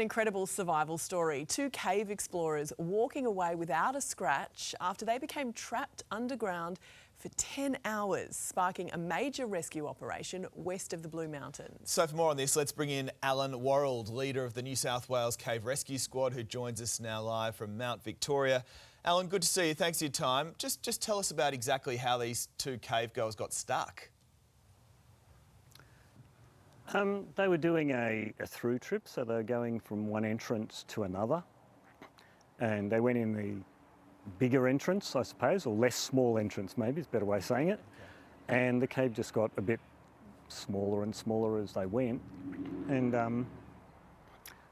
Incredible survival story. Two cave explorers walking away without a scratch after they became trapped underground for 10 hours, sparking a major rescue operation west of the Blue Mountains. So for more on this, let's bring in Alan Warild, leader of the New South Wales Cave Rescue Squad, who joins us now live from Mount Victoria. Alan, good to see you. Thanks for your time. Just tell us about exactly how these two cave goers got stuck. They were doing a through trip, so they were going from one entrance to another, and they went in the bigger entrance, I suppose, or less small entrance maybe is a better way of saying it, and the cave just got a bit smaller and smaller as they went, and I think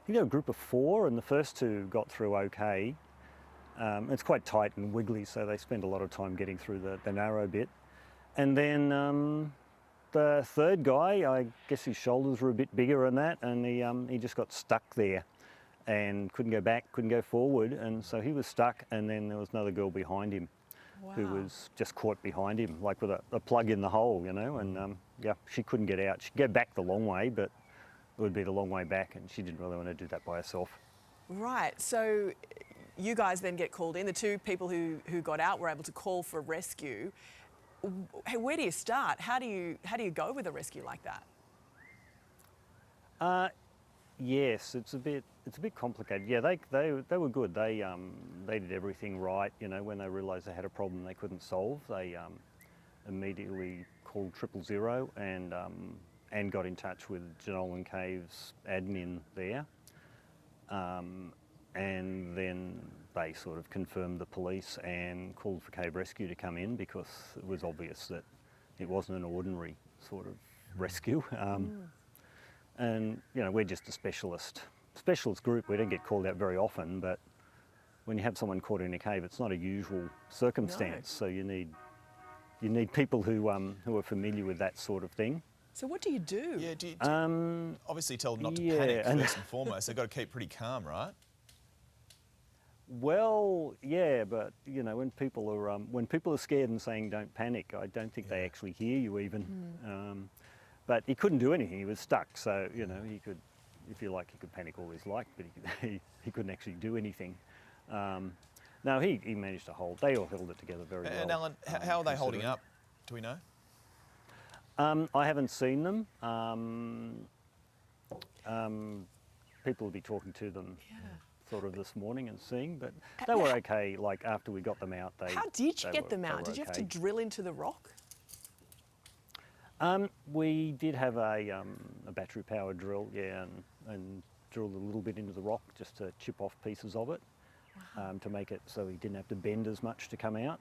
they were a group of 4, and the first 2 got through okay. It's quite tight and wiggly, so they spend a lot of time getting through the narrow bit, and then the third guy, I guess his shoulders were a bit bigger than that, and he just got stuck there and couldn't go back, couldn't go forward, and so he was stuck, and then there was another girl behind him. Wow. Who was just caught behind him, like with a plug in the hole, you know, and yeah, she couldn't get out. She'd go back the long way, but it would be the long way back, and she didn't really want to do that by herself. Right, so you guys then get called in. The 2 people who got out were able to call for rescue. Hey, where do you start? How do you go with a rescue like that? Yes, it's a bit complicated. Yeah, they were good. They did everything right. You know, when they realised they had a problem they couldn't solve, they immediately called 000 and got in touch with Jenolan Caves admin there. And then they sort of confirmed the police and called for cave rescue to come in, because it was obvious that it wasn't an ordinary sort of rescue. And you know, we're just a specialist group. We don't get called out very often, but when you have someone caught in a cave, it's not a usual circumstance. No. So you need people who are familiar with that sort of thing. So what do you do? Yeah, obviously tell them not to panic first and foremost. They've got to keep pretty calm, right? Well, yeah, but you know, when people are scared and saying don't panic, I don't think they actually hear you even. But he couldn't do anything; he was stuck. So you know, he could, if you like, he could panic all he's like, but he couldn't actually do anything. No, he managed to hold. They all held it together very well. And Alan, how are they holding up? Do we know? I haven't seen them. People will be talking to them. Yeah. Sort of this morning and seeing, but they were okay. Like after we got them out, how did you get them out? Did you have to drill into the rock? We did have a battery-powered drill, yeah, and drilled a little bit into the rock just to chip off pieces of it, to make it so we didn't have to bend as much to come out.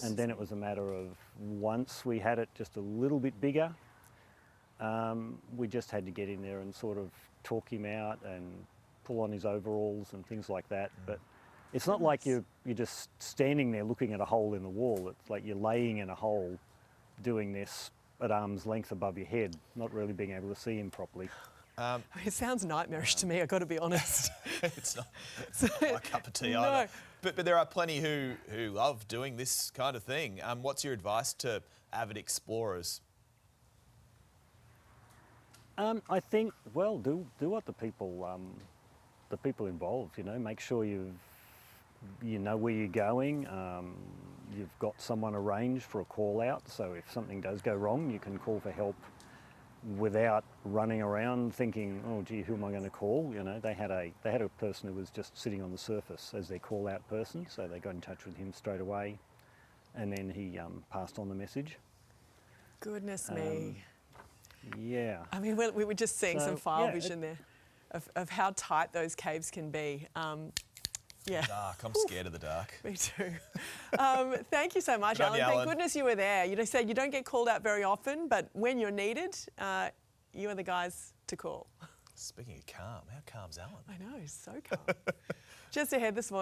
And then it was a matter of, once we had it just a little bit bigger, we just had to get in there and sort of talk him out and pull on his overalls and things like that. But it's not like you're just standing there looking at a hole in the wall. It's like you're laying in a hole doing this at arm's length above your head, not really being able to see him properly. It sounds nightmarish to me, I've got to be honest. It's not my cup of tea either. But there are plenty who love doing this kind of thing. What's your advice to avid explorers? I think, well, do what the people involved, you know, make sure you know where you're going. You've got someone arranged for a call out, so if something does go wrong, you can call for help without running around thinking, oh gee, who am I going to call? You know, they had a person who was just sitting on the surface as their call out person, so they got in touch with him straight away, and then he passed on the message. Goodness me. Yeah. I mean, we were just seeing some file vision there of how tight those caves can be. Yeah. Dark. I'm scared of the dark. Me too. Thank you so much, Alan. Thank goodness you were there. You said you don't get called out very often, but when you're needed, you are the guys to call. Speaking of calm, how calm's Alan? I know, he's so calm. Just ahead this morning.